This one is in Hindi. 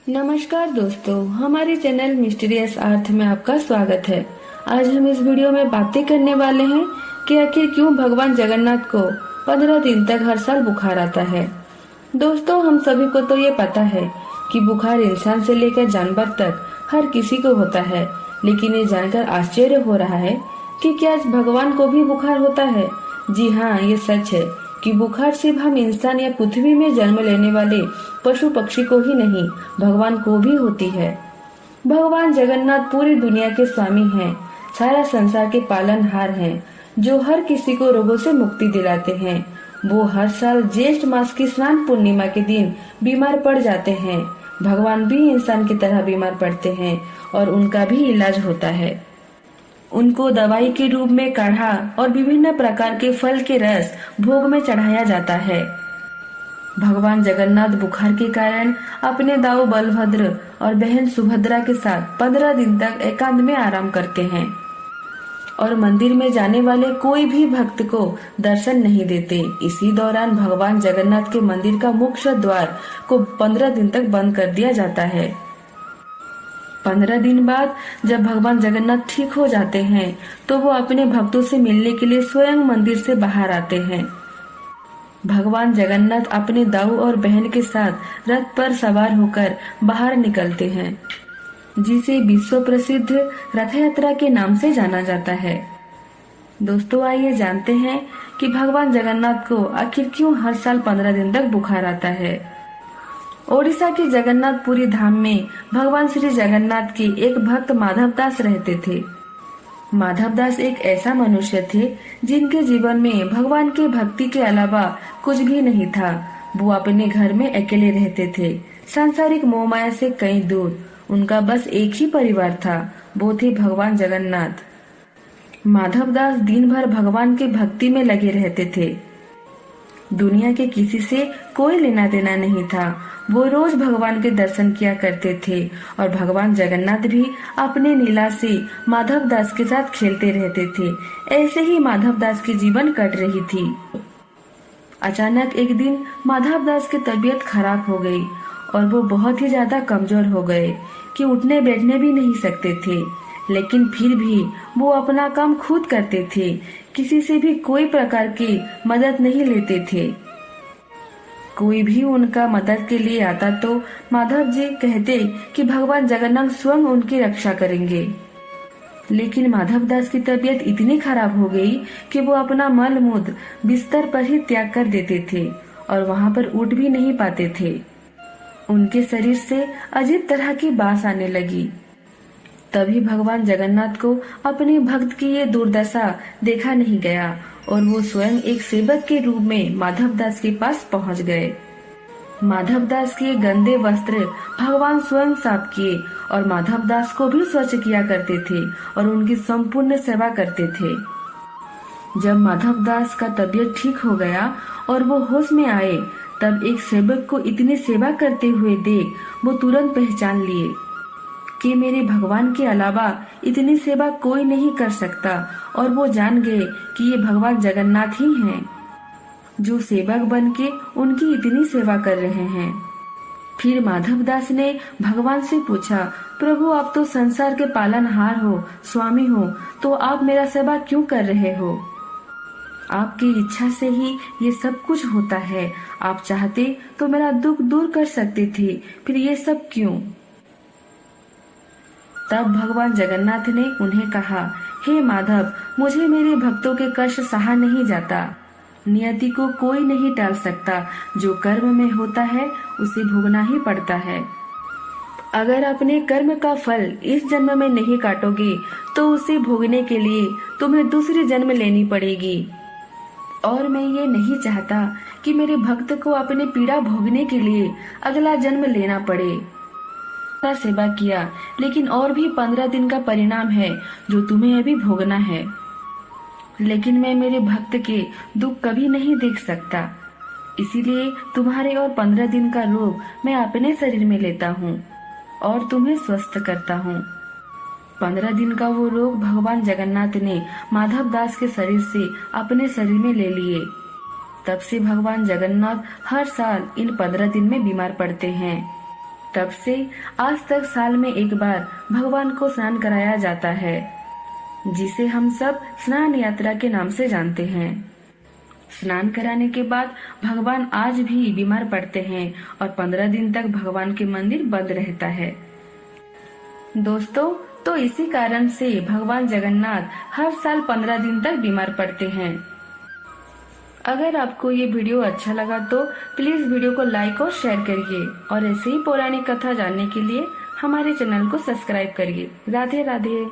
नमस्कार दोस्तों, हमारे चैनल मिस्टीरियस अर्थ में आपका स्वागत है। आज हम इस वीडियो में बातें करने वाले हैं कि आखिर क्यों भगवान जगन्नाथ को 15 दिन तक हर साल बुखार आता है। दोस्तों, हम सभी को तो ये पता है कि बुखार इंसान से लेकर जानवर तक हर किसी को होता है, लेकिन ये जानकर आश्चर्य हो रहा है कि क्या भगवान को भी बुखार होता है। जी हाँ, ये सच है कि बुखार सिर्फ हम इंसान या पृथ्वी में जन्म लेने वाले पशु पक्षी को ही नहीं, भगवान को भी होती है। भगवान जगन्नाथ पूरी दुनिया के स्वामी हैं, सारा संसार के पालनहार हैं, जो हर किसी को रोगों से मुक्ति दिलाते हैं। वो हर साल ज्येष्ठ मास की स्नान पूर्णिमा के दिन बीमार पड़ जाते हैं। भगवान भी इंसान की तरह बीमार पड़ते हैं और उनका भी इलाज होता है। उनको दवाई के रूप में काढ़ा और विभिन्न प्रकार के फल के रस भोग में चढ़ाया जाता है। भगवान जगन्नाथ बुखार के कारण अपने दाऊ बलभद्र और बहन सुभद्रा के साथ 15 दिन तक एकांत में आराम करते हैं और मंदिर में जाने वाले कोई भी भक्त को दर्शन नहीं देते। इसी दौरान भगवान जगन्नाथ के मंदिर का मुख्य द्वार को 15 दिन तक बंद कर दिया जाता है। 15 दिन बाद जब भगवान जगन्नाथ ठीक हो जाते हैं तो वो अपने भक्तों से मिलने के लिए स्वयं मंदिर से बाहर आते हैं। भगवान जगन्नाथ अपने दाऊ और बहन के साथ रथ पर सवार होकर बाहर निकलते हैं, जिसे विश्व प्रसिद्ध रथ यात्रा के नाम से जाना जाता है। दोस्तों, आइए जानते हैं कि भगवान जगन्नाथ को आखिर क्यों हर साल 15 दिन तक बुखार आता है। ओडिशा के जगन्नाथपुरी धाम में भगवान श्री जगन्नाथ के एक भक्त माधव दास रहते थे। माधव दास एक ऐसा मनुष्य थे जिनके जीवन में भगवान के भक्ति के अलावा कुछ भी नहीं था। वो अपने घर में अकेले रहते थे, सांसारिक मोह माया से कहीं दूर। उनका बस एक ही परिवार था, वो थे भगवान जगन्नाथ। माधव दास दिन भर भगवान के भक्ति में लगे रहते थे। दुनिया के किसी से कोई लेना देना नहीं था। वो रोज भगवान के दर्शन किया करते थे और भगवान जगन्नाथ भी अपने लीला से माधव दास के साथ खेलते रहते थे। ऐसे ही माधव दास की जीवन कट रही थी। अचानक एक दिन माधव दास की तबीयत खराब हो गई और वो बहुत ही ज्यादा कमजोर हो गए कि उठने बैठने भी नहीं सकते थे। लेकिन फिर भी वो अपना काम खुद करते थे, किसी से भी कोई प्रकार की मदद नहीं लेते थे। कोई भी उनका मदद के लिए आता तो माधव जी कहते कि भगवान जगन्नाथ स्वयं उनकी रक्षा करेंगे। लेकिन माधव दास की तबीयत इतनी खराब हो गई कि वो अपना मल मूत्र बिस्तर पर ही त्याग कर देते थे और वहाँ पर उठ भी नहीं पाते थे। उनके शरीर से अजीब तरह की बास आने लगी। तभी भगवान जगन्नाथ को अपने भक्त की ये दुर्दशा देखा नहीं गया और वो स्वयं एक सेवक के रूप में माधव दास के पास पहुंच गए। माधव दास के गंदे वस्त्र भगवान स्वयं साफ किए और माधव दास को भी स्वच्छ किया करते थे और उनकी संपूर्ण सेवा करते थे। जब माधव दास का तबीयत ठीक हो गया और वो होश में आए, तब एक सेवक को इतनी सेवा करते हुए देख वो तुरंत पहचान लिए कि मेरे भगवान के अलावा इतनी सेवा कोई नहीं कर सकता, और वो जान गए कि ये भगवान जगन्नाथ ही हैं, जो सेवक बन के उनकी इतनी सेवा कर रहे हैं। फिर माधव दास ने भगवान से पूछा, प्रभु आप तो संसार के पालनहार हो, स्वामी हो, तो आप मेरा सेवा क्यों कर रहे हो? आपकी इच्छा से ही ये सब कुछ होता है। आप चाहते तो मेरा दुख दूर कर सकते थे, फिर ये सब क्यों? तब भगवान जगन्नाथ ने उन्हें कहा, हे माधव, मुझे मेरे भक्तों के कष्ट सहा नहीं जाता। नियति को कोई नहीं टाल सकता, जो कर्म में होता है उसे भोगना ही पड़ता है। अगर अपने कर्म का फल इस जन्म में नहीं काटोगे तो उसे भोगने के लिए तुम्हें दूसरी जन्म लेनी पड़ेगी। और मैं ये नहीं चाहता कि मेरे भक्त को अपने पीड़ा भोगने के लिए अगला जन्म लेना पड़े। सेवा किया, लेकिन और भी 15 दिन का परिणाम है जो तुम्हें अभी भोगना है। लेकिन मैं मेरे भक्त के दुख कभी नहीं देख सकता, इसीलिए तुम्हारे और 15 दिन का रोग मैं अपने शरीर में लेता हूँ और तुम्हें स्वस्थ करता हूँ। 15 दिन का वो रोग भगवान जगन्नाथ ने माधव दास के शरीर से अपने शरीर में ले लिए। तब से भगवान जगन्नाथ हर साल इन 15 दिन में बीमार पड़ते हैं। तब से आज तक साल में एक बार भगवान को स्नान कराया जाता है, जिसे हम सब स्नान यात्रा के नाम से जानते हैं। स्नान कराने के बाद भगवान आज भी बीमार पड़ते हैं और 15 दिन तक भगवान के मंदिर बंद रहता है। दोस्तों, तो इसी कारण से भगवान जगन्नाथ हर साल 15 दिन तक बीमार पड़ते हैं। अगर आपको ये वीडियो अच्छा लगा तो प्लीज वीडियो को लाइक और शेयर करिए और ऐसे ही पौराणिक कथा जानने के लिए हमारे चैनल को सब्सक्राइब करिए। राधे राधे।